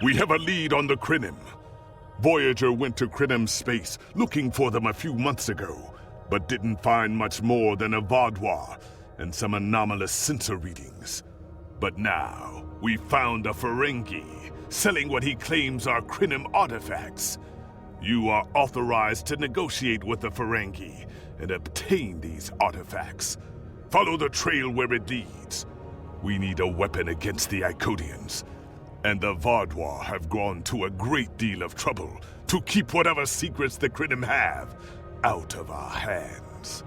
We have a lead on the Krenim. Voyager went to Krenim space looking for them a few months ago, but didn't find much more than a Vaudois and some anomalous sensor readings. But now, we found a Ferengi selling what he claims are Krenim artifacts. You are authorized to negotiate with the Ferengi and obtain these artifacts. Follow the trail where it leads. We need a weapon against the Icodians. And the Vaudois have gone to a great deal of trouble to keep whatever secrets the Krenim have out of our hands.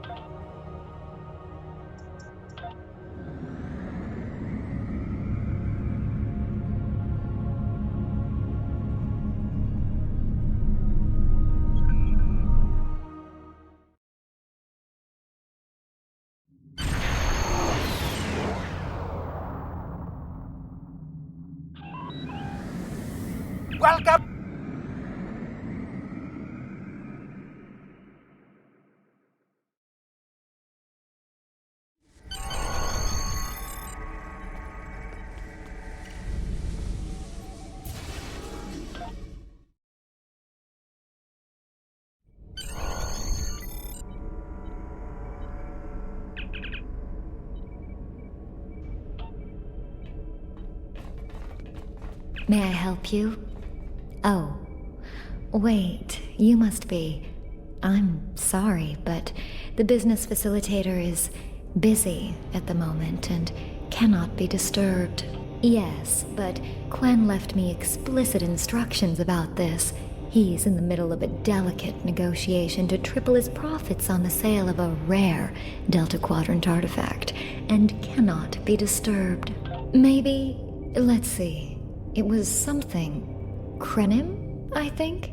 Welcome! May I help you? Oh, wait, you must be. I'm sorry, but the business facilitator is busy at the moment and cannot be disturbed. Yes, but Quen left me explicit instructions about this. He's in the middle of a delicate negotiation to triple his profits on the sale of a rare Delta Quadrant artifact, and cannot be disturbed. Maybe, let's see, it was something Krenim, I think?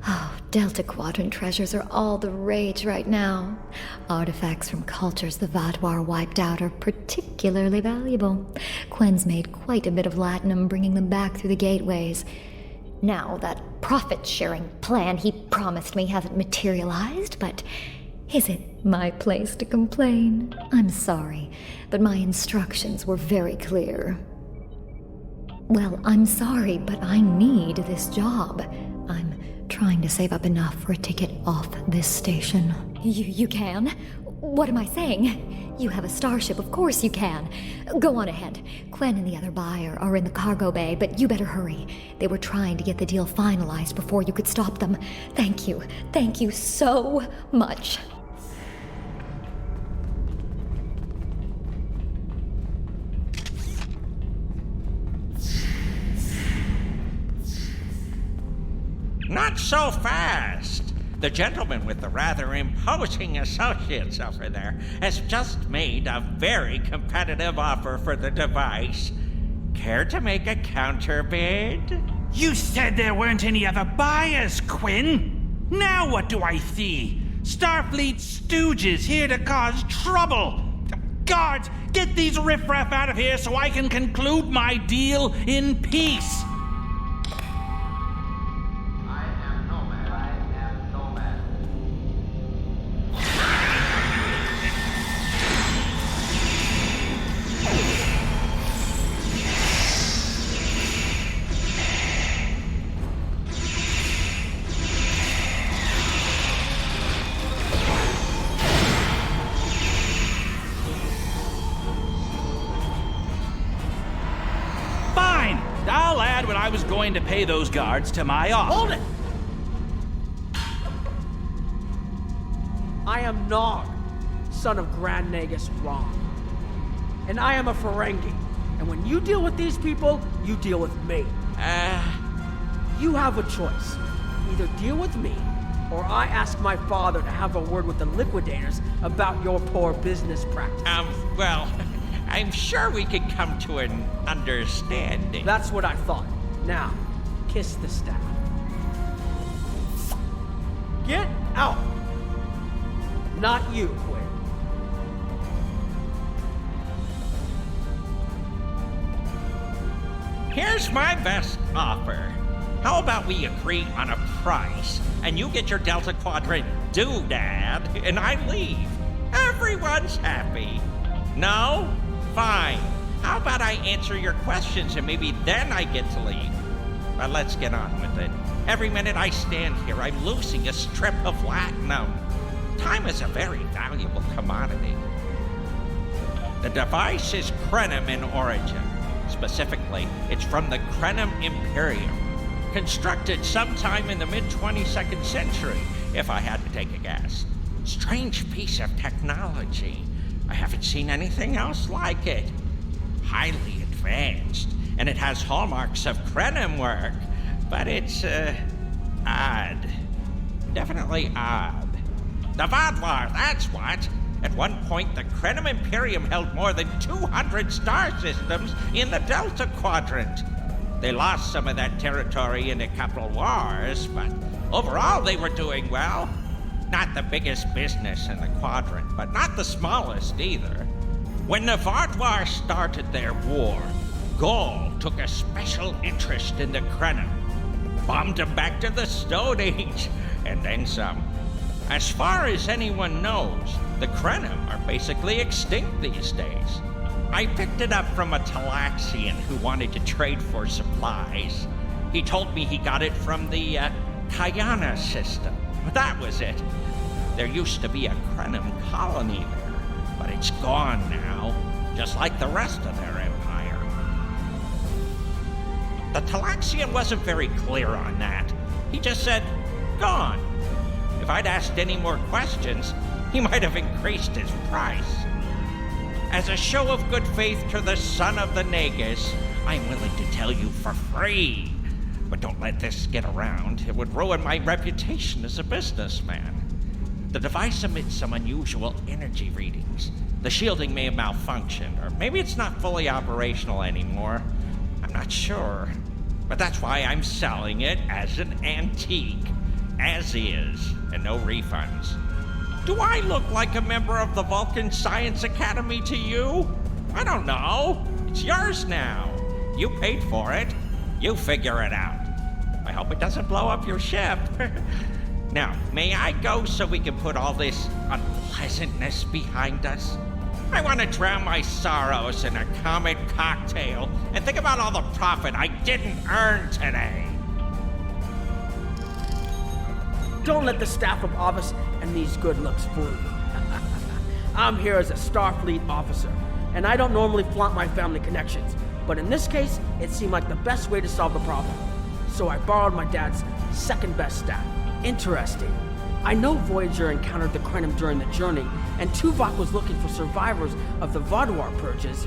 Oh, Delta Quadrant treasures are all the rage right now. Artifacts from cultures the Vaudois wiped out are particularly valuable. Quen's made quite a bit of latinum bringing them back through the gateways. Now, that profit-sharing plan he promised me hasn't materialized, but is it my place to complain? I'm sorry, but my instructions were very clear. Well, I'm sorry, but I need this job. I'm trying to save up enough for a ticket off this station. You can? What am I saying? You have a starship, of course you can. Go on ahead. Quen and the other buyer are in the cargo bay, but you better hurry. They were trying to get the deal finalized before you could stop them. Thank you. Thank you so much. Not so fast! The gentleman with the rather imposing associates over there has just made a very competitive offer for the device. Care to make a counterbid? You said there weren't any other buyers, Quinn. Now what do I see? Starfleet stooges here to cause trouble. Guards, get these riffraff out of here so I can conclude my deal in peace. I'll add what I was going to pay those guards to my offer. Hold it! I am Nog, son of Grand Nagus Rom. And I am a Ferengi. And when you deal with these people, you deal with me. You have a choice. Either deal with me, or I ask my father to have a word with the liquidators about your poor business practices. Well, I'm sure we could come to an understanding. That's what I thought. Now, kiss the staff. Get out! Not you, Quinn. Here's my best offer. How about we agree on a price, and you get your Delta Quadrant doodad, and I leave? Everyone's happy. No? Fine. How about I answer your questions and maybe then I get to leave? But let's get on with it. Every minute I stand here, I'm losing a strip of latinum. Time is a very valuable commodity. The device is Krenim in origin. Specifically, it's from the Krenim Imperium, constructed sometime in the mid-22nd century, if I had to take a guess. Strange piece of technology. I haven't seen anything else like it. Highly advanced, and it has hallmarks of Krenim work, but it's, odd. Definitely odd. The Vaadwaur, that's what! At one point, the Krenim Imperium held more than 200 star systems in the Delta Quadrant. They lost some of that territory in a couple wars, but overall they were doing well. Not the biggest business in the quadrant, but not the smallest either. When the Vaadwaur started their war, Gaul took a special interest in the Krenim. Bombed them back to the Stone Age, and then some. As far as anyone knows, the Krenim are basically extinct these days. I picked it up from a Talaxian who wanted to trade for supplies. He told me he got it from the Kayana system. That was it. There used to be a Krenim colony there, but it's gone now, just like the rest of their empire. The Talaxian wasn't very clear on that. He just said, gone. If I'd asked any more questions, he might have increased his price. As a show of good faith to the son of the Nagus, I'm willing to tell you for free. But don't let this get around. It would ruin my reputation as a businessman. The device emits some unusual energy readings. The shielding may have malfunctioned, or maybe it's not fully operational anymore. I'm not sure. But that's why I'm selling it as an antique. As is, and no refunds. Do I look like a member of the Vulcan Science Academy to you? I don't know. It's yours now. You paid for it. You figure it out. I hope it doesn't blow up your ship. Now, may I go so we can put all this unpleasantness behind us? I want to drown my sorrows in a comet cocktail and think about all the profit I didn't earn today. Don't let the staff of office and these good looks fool you. I'm here as a Starfleet officer, and I don't normally flaunt my family connections, but in this case, it seemed like the best way to solve the problem. So I borrowed my dad's second best staff. Interesting. I know Voyager encountered the Krenim during the journey, and Tuvok was looking for survivors of the Vaadwaur purges.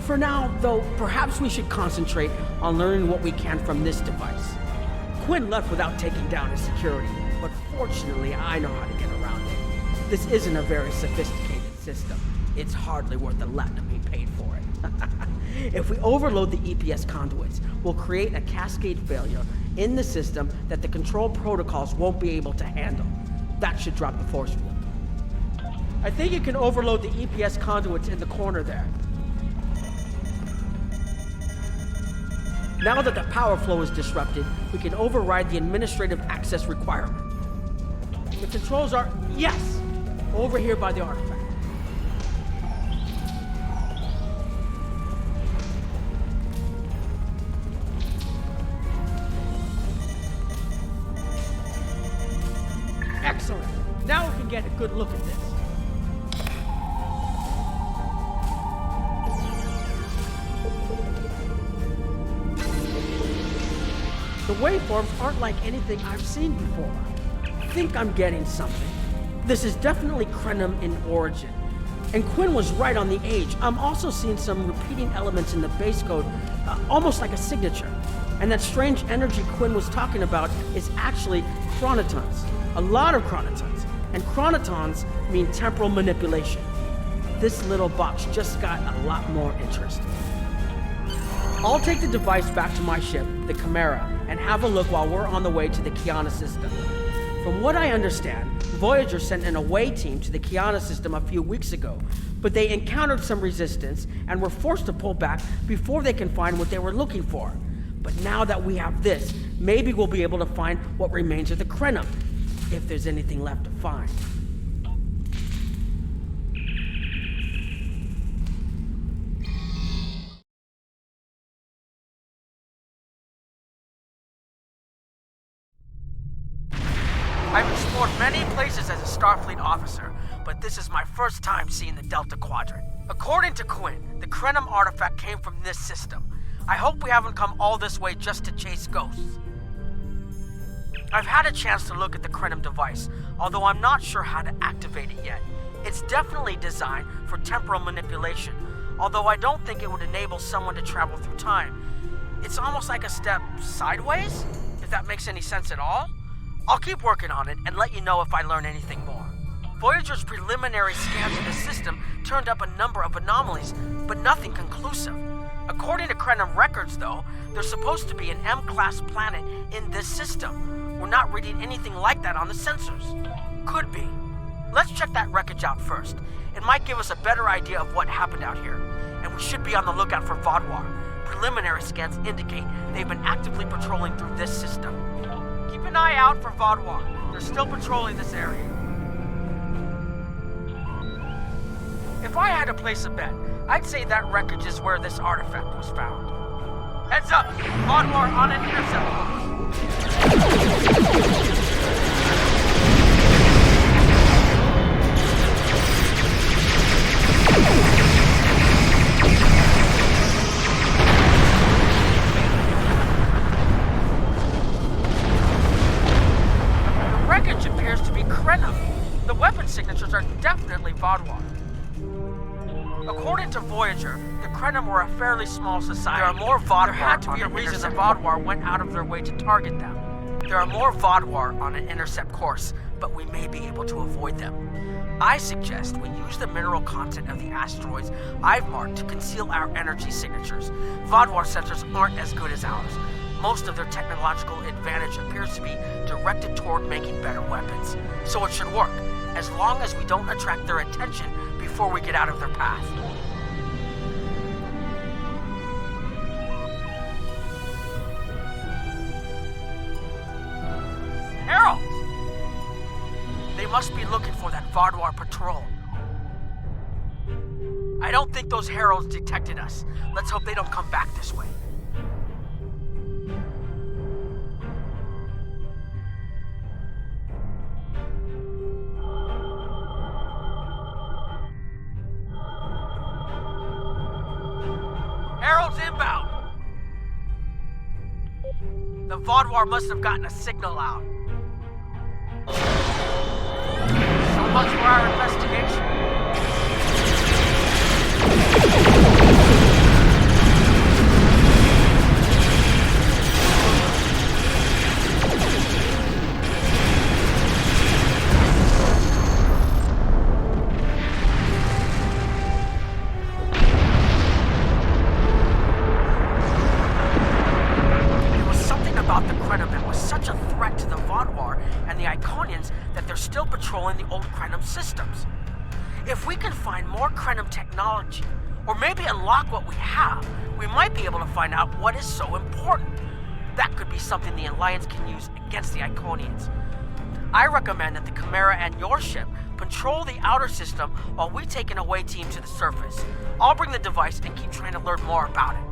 For now, though, perhaps we should concentrate on learning what we can from this device. Quinn left without taking down his security, but fortunately I know how to get around it. This isn't a very sophisticated system. It's hardly worth the latinum he paid for it. If we overload the EPS conduits, we'll create a cascade failure in the system that the control protocols won't be able to handle. That should drop the force field. I think you can overload the EPS conduits in the corner there. Now that the power flow is disrupted, we can override the administrative access requirement. The controls are, yes, over here by the artifact. Excellent. Now we can get a good look at this. The waveforms aren't like anything I've seen before. I think I'm getting something. This is definitely Krenim in origin. And Quinn was right on the age. I'm also seeing some repeating elements in the base code, almost like a signature. And that strange energy Quinn was talking about is actually chronotons. A lot of chronotons. And chronotons mean temporal manipulation. This little box just got a lot more interesting. I'll take the device back to my ship, the Chimera, and have a look while we're on the way to the Kiana system. From what I understand, Voyager sent an away team to the Kiana system a few weeks ago, but they encountered some resistance and were forced to pull back before they can find what they were looking for. But now that we have this, maybe we'll be able to find what remains of the Krenim, if there's anything left to find. explored many places as a Starfleet officer, but this is my first time seeing the Delta Quadrant. According to Quinn, the Krenim artifact came from this system. I hope we haven't come all this way just to chase ghosts. I've had a chance to look at the Krenim device, although I'm not sure how to activate it yet. It's definitely designed for temporal manipulation, although I don't think it would enable someone to travel through time. It's almost like a step sideways, if that makes any sense at all. I'll keep working on it and let you know if I learn anything more. Voyager's preliminary scans of the system turned up a number of anomalies, but nothing conclusive. According to Krenim records, though, there's supposed to be an M-class planet in this system. We're not reading anything like that on the sensors. Could be. Let's check that wreckage out first. It might give us a better idea of what happened out here. And we should be on the lookout for Vaadwaur. Preliminary scans indicate they've been actively patrolling through this system. Keep an eye out for Vaadwaur. They're still patrolling this area. If I had to place a bet, I'd say that wreckage is where this artifact was found. Heads up! Vaadwaur on an intercept course. The wreckage appears to be Krenim. The weapon signatures are definitely Vaadwaur. According to Voyager, the Krenim were a fairly small society. There are more Vaadwaur. There had to be a reason that Vaadwaur went out of their way to target them. There are more Vaadwaur on an intercept course, but we may be able to avoid them. I suggest we use the mineral content of the asteroids I've marked to conceal our energy signatures. Vaadwaur sensors aren't as good as ours. Most of their technological advantage appears to be directed toward making better weapons. So it should work, as long as we don't attract their attention before we get out of their path. Heralds! They must be looking for that Vaadwaur patrol. I don't think those heralds detected us. Let's hope they don't come back this way. Heralds inbound! The Vaadwaur must have gotten a signal out. So much for our investigation. Patrolling the old Krenim systems. If we can find more Krenim technology, or maybe unlock what we have, we might be able to find out what is so important. That could be something the Alliance can use against the Iconians. I recommend that the Chimera and your ship patrol the outer system while we take an away team to the surface. I'll bring the device and keep trying to learn more about it.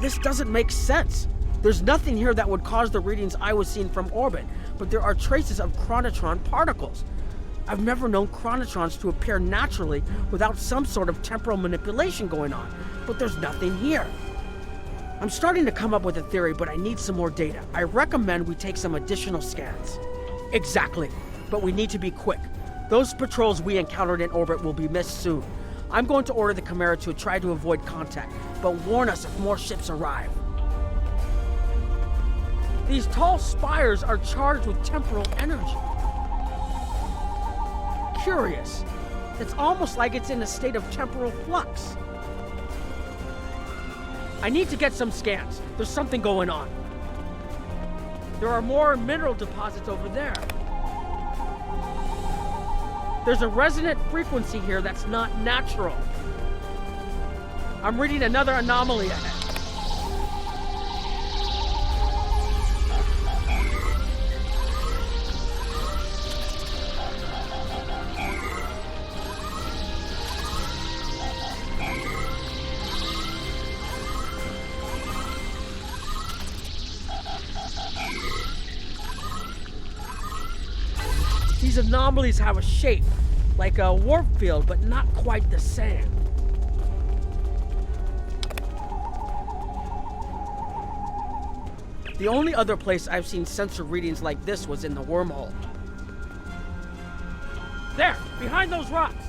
This doesn't make sense. There's nothing here that would cause the readings I was seeing from orbit, but there are traces of chronotron particles. I've never known chronotrons to appear naturally without some sort of temporal manipulation going on, but there's nothing here. I'm starting to come up with a theory, but I need some more data. I recommend we take some additional scans. Exactly, but we need to be quick. Those patrols we encountered in orbit will be missed soon. I'm going to order the Chimera to try to avoid contact, but warn us if more ships arrive. These tall spires are charged with temporal energy. Curious. It's almost like it's in a state of temporal flux. I need to get some scans. There's something going on. There are more mineral deposits over there. There's a resonant frequency here that's not natural. I'm reading another anomaly ahead. These anomalies have a shape, like a warp field, but not quite the same. The only other place I've seen sensor readings like this was in the wormhole. There, behind those rocks.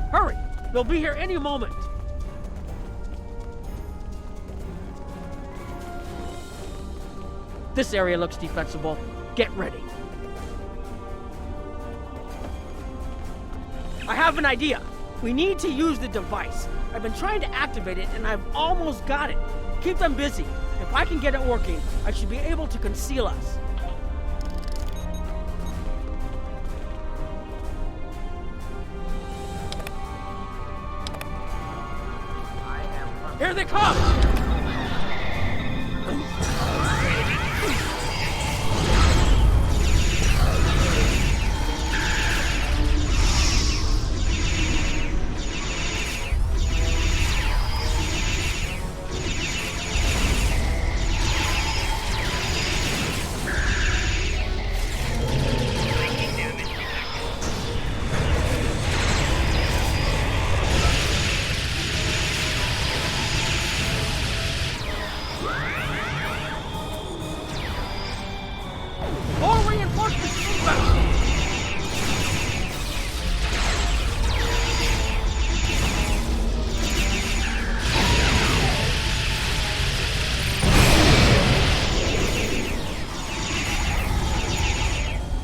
Hurry, they'll be here any moment. This area looks defensible. Get ready. I have an idea. We need to use the device. I've been trying to activate it, and I've almost got it. Keep them busy. If I can get it working, I should be able to conceal us. Here they come!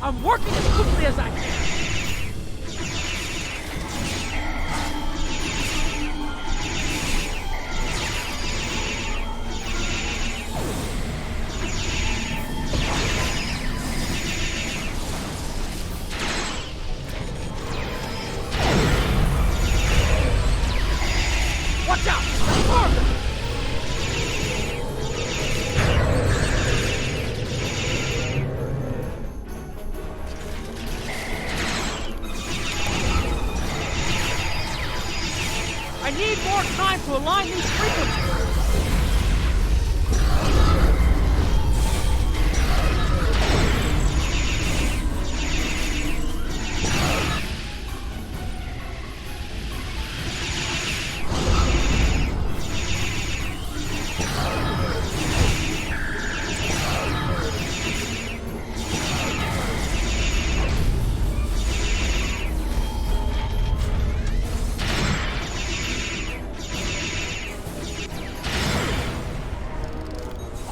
I'm working as quickly as I can. Watch out! Farther! I need more time to align these frequencies.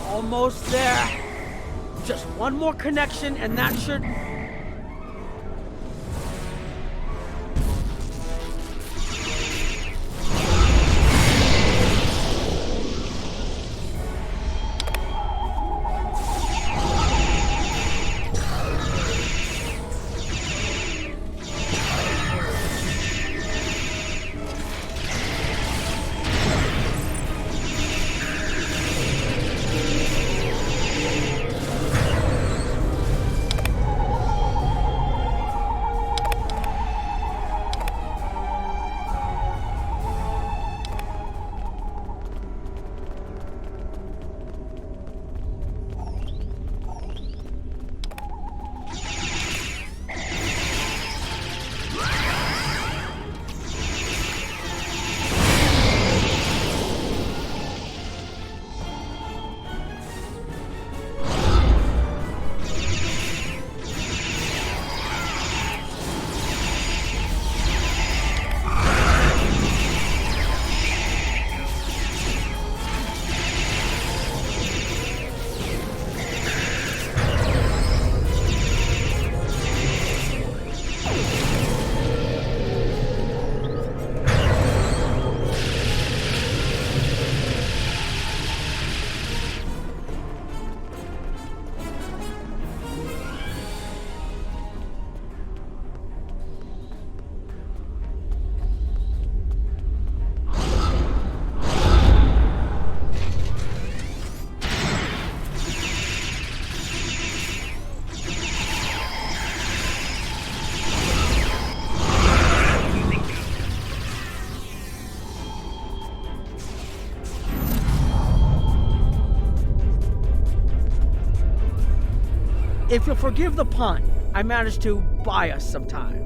Almost there. Just one more connection and that should... If you'll forgive the pun, I managed to buy us some time.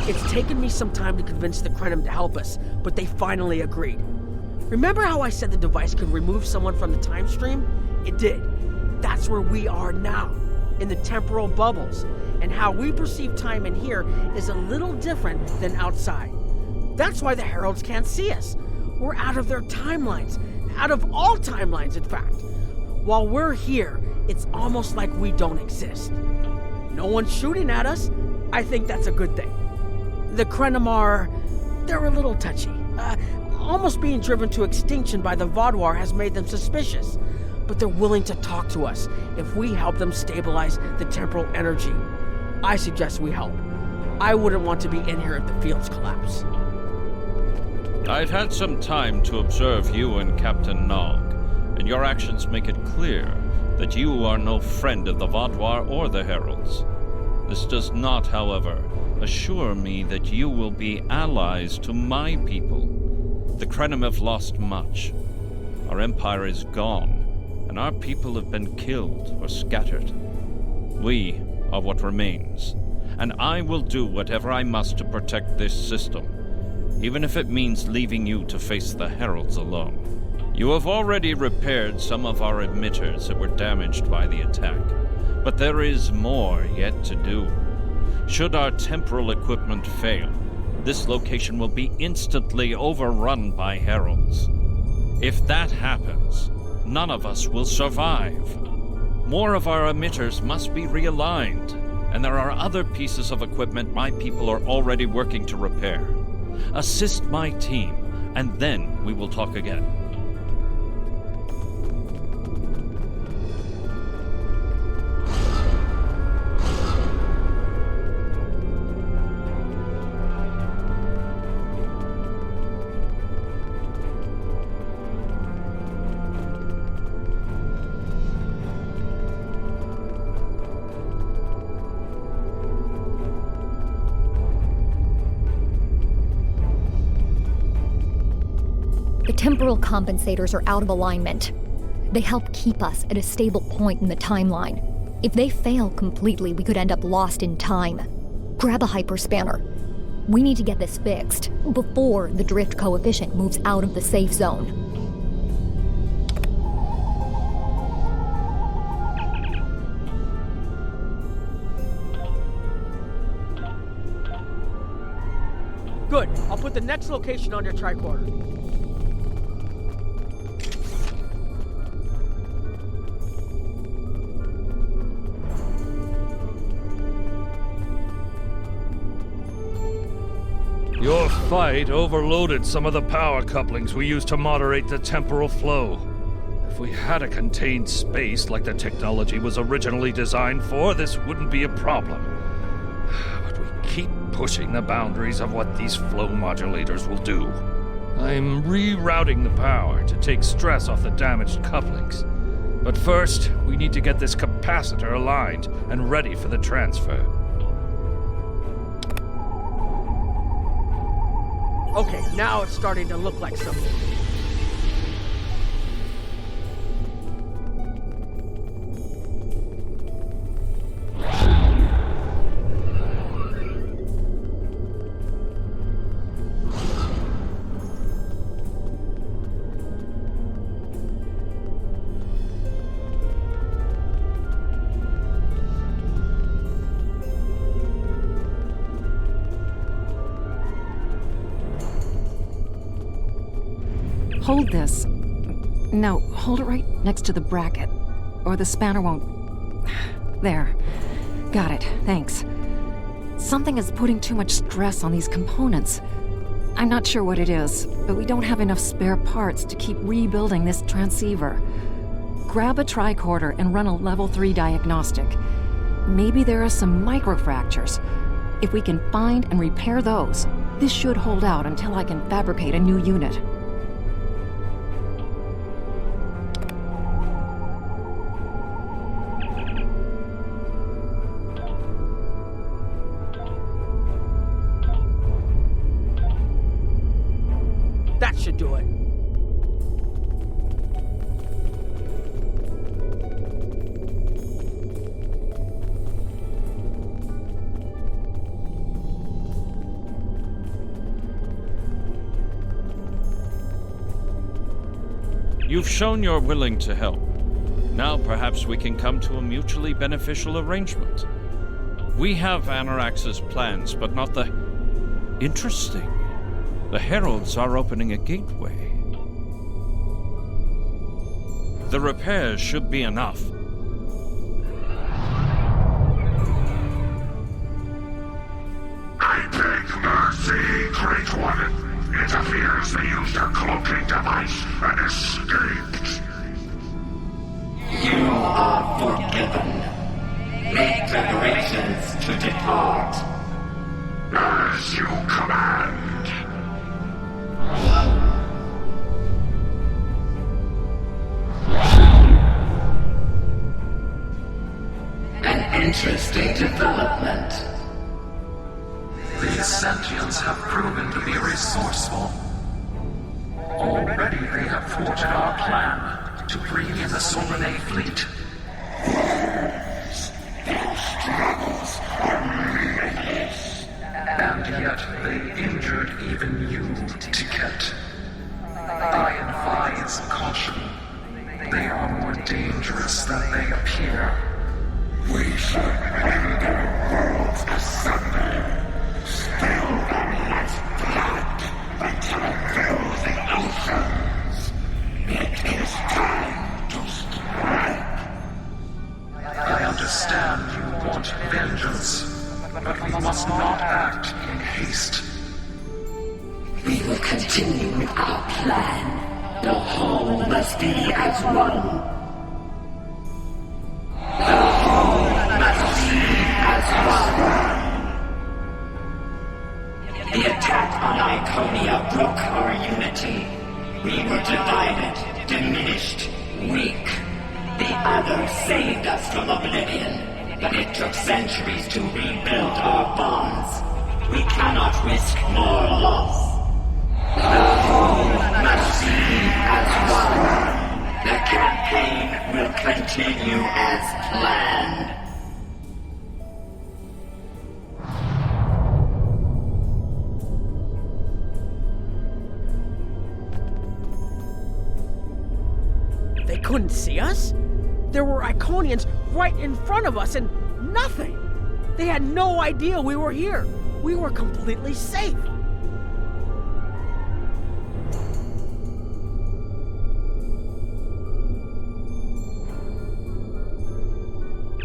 It's taken me some time to convince the Krenim to help us, but they finally agreed. Remember how I said the device could remove someone from the time stream? It did. That's where we are now, in the temporal bubbles. And how we perceive time in here is a little different than outside. That's why the Heralds can't see us. We're out of their timelines. Out of all timelines, in fact. While we're here, it's almost like we don't exist. No one's shooting at us. I think that's a good thing. The Krenim they're a little touchy. Almost being driven to extinction by the Vaadwaur has made them suspicious. But they're willing to talk to us if we help them stabilize the temporal energy. I suggest we help. I wouldn't want to be in here if the fields collapse. I've had some time to observe you and Captain Nog, and your actions make it clear that you are no friend of the Vaadwaur or the Heralds. This does not, however, assure me that you will be allies to my people. The Krenim have lost much. Our empire is gone, and our people have been killed or scattered. We are what remains, and I will do whatever I must to protect this system, even if it means leaving you to face the Heralds alone. You have already repaired some of our emitters that were damaged by the attack, but there is more yet to do. Should our temporal equipment fail, this location will be instantly overrun by Heralds. If that happens, none of us will survive. More of our emitters must be realigned, and there are other pieces of equipment my people are already working to repair. Assist my team, and then we will talk again. The temporal compensators are out of alignment. They help keep us at a stable point in the timeline. If they fail completely, we could end up lost in time. Grab a hyperspanner. We need to get this fixed before the drift coefficient moves out of the safe zone. Good. I'll put the next location on your tricorder. Your fight overloaded some of the power couplings we used to moderate the temporal flow. If we had a contained space like the technology was originally designed for, this wouldn't be a problem. But we keep pushing the boundaries of what these flow modulators will do. I'm rerouting the power to take stress off the damaged couplings. But first, we need to get this capacitor aligned and ready for the transfer. Okay, now it's starting to look like something. Hold this. No, hold it right next to the bracket, or the spanner won't... There. Got it, thanks. Something is putting too much stress on these components. I'm not sure what it is, but we don't have enough spare parts to keep rebuilding this transceiver. Grab a tricorder and run a level 3 diagnostic. Maybe there are some microfractures. If we can find and repair those, this should hold out until I can fabricate a new unit. That should do it. You've shown you're willing to help. Now perhaps we can come to a mutually beneficial arrangement. We have Anarax's plans, but not the... Interesting. The Heralds are opening a gateway. The repairs should be enough. I beg mercy, Great One. It appears they used a cloaking device and escaped. You are forgiven. Make preparations to depart. As you command. An interesting development. These sentients have proven to be resourceful. Already they have thwarted our plan to bring in the Solanae fleet. Their struggles are limitless. And yet they injured even you, Ticket. I advise caution. They are more dangerous than they appear. We should rend their worlds asunder. Still remnants blood until it fills the oceans. It is time to strike. I understand you want vengeance, but we must not act in haste. We will continue with our plan. The whole must be as one. The whole must be as one. The attack on Iconia broke our unity. We were divided, diminished, weak. The others saved us from oblivion, but it took centuries to rebuild our bonds. We cannot risk more loss. The whole must be as one. The campaign will continue as planned. They couldn't see us? There were Iconians right in front of us and nothing! They had no idea we were here. We were completely safe.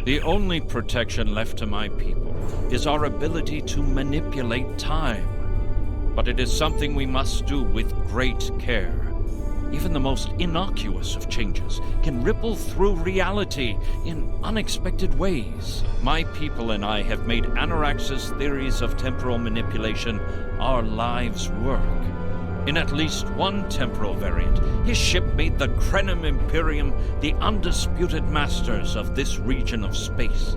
The only protection left to my people is our ability to manipulate time. But it is something we must do with great care. Even the most innocuous of changes can ripple through reality in unexpected ways. My people and I have made Anarax's theories of temporal manipulation our lives' work. In at least one temporal variant, his ship made the Krenim Imperium the undisputed masters of this region of space.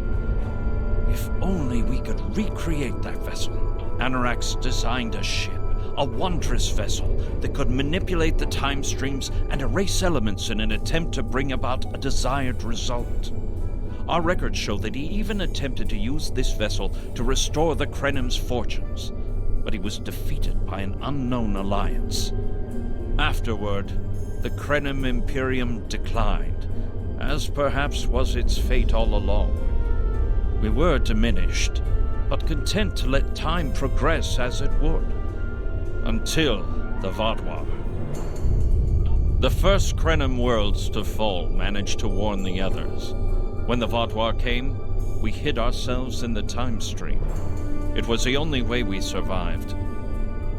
If only we could recreate that vessel. Anarax designed a ship, a wondrous vessel that could manipulate the time streams and erase elements in an attempt to bring about a desired result. Our records show that he even attempted to use this vessel to restore the Krenim's fortunes, but he was defeated by an unknown alliance. Afterward, the Krenim Imperium declined, as perhaps was its fate all along. We were diminished, but content to let time progress as it would. Until the Vaadwaur. The first Krenim worlds to fall managed to warn the others. When the Vaadwaur came, we hid ourselves in the time stream. It was the only way we survived.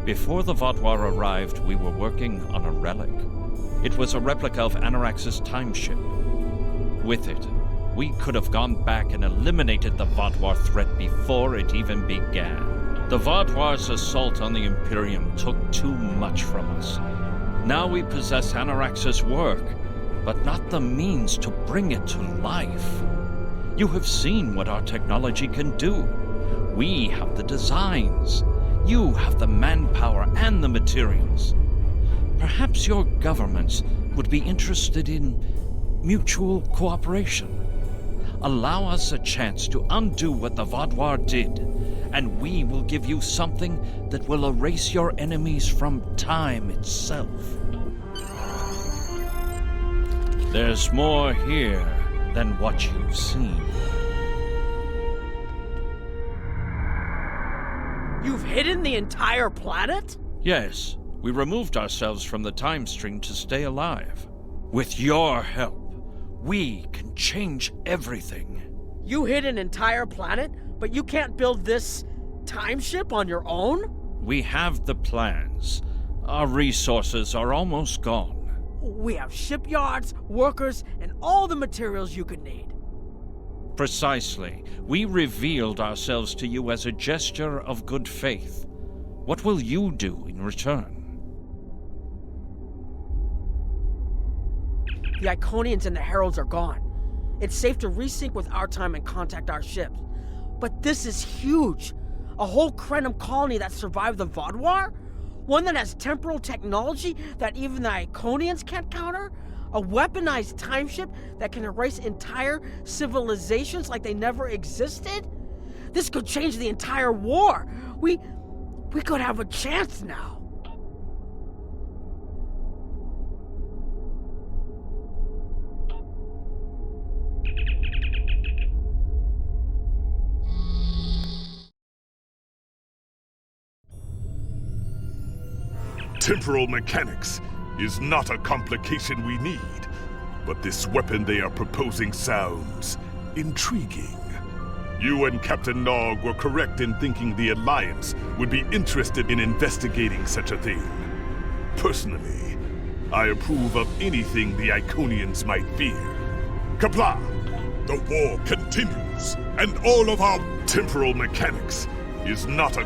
Before the Vaadwaur arrived, we were working on a relic. It was a replica of Anarax's time ship. With it, we could have gone back and eliminated the Vaadwaur threat before it even began. The Vaadwaur's assault on the Imperium took too much from us. Now we possess Anarax's work, but not the means to bring it to life. You have seen what our technology can do. We have the designs. You have the manpower and the materials. Perhaps your governments would be interested in mutual cooperation. Allow us a chance to undo what the Vaadwaur did, and we will give you something that will erase your enemies from time itself. There's more here than what you've seen. You've hidden the entire planet? Yes, we removed ourselves from the time stream to stay alive. With your help, we can change everything. You hid an entire planet, but you can't build this time ship on your own? We have the plans. Our resources are almost gone. We have shipyards, workers, and all the materials you could need. Precisely. We revealed ourselves to you as a gesture of good faith. What will you do in return? The Iconians and the Heralds are gone. It's safe to resync with our time and contact our ships. But this is huge. A whole Krenim colony that survived the Vaadwaur? One that has temporal technology that even the Iconians can't counter? A weaponized time ship that can erase entire civilizations like they never existed? This could change the entire war. We could have a chance now. Temporal mechanics is not a complication we need, but this weapon they are proposing sounds intriguing. You and Captain Nog were correct in thinking the Alliance would be interested in investigating such a thing. Personally, I approve of anything the Iconians might fear. Kapla! The war continues, and all of our temporal mechanics is not a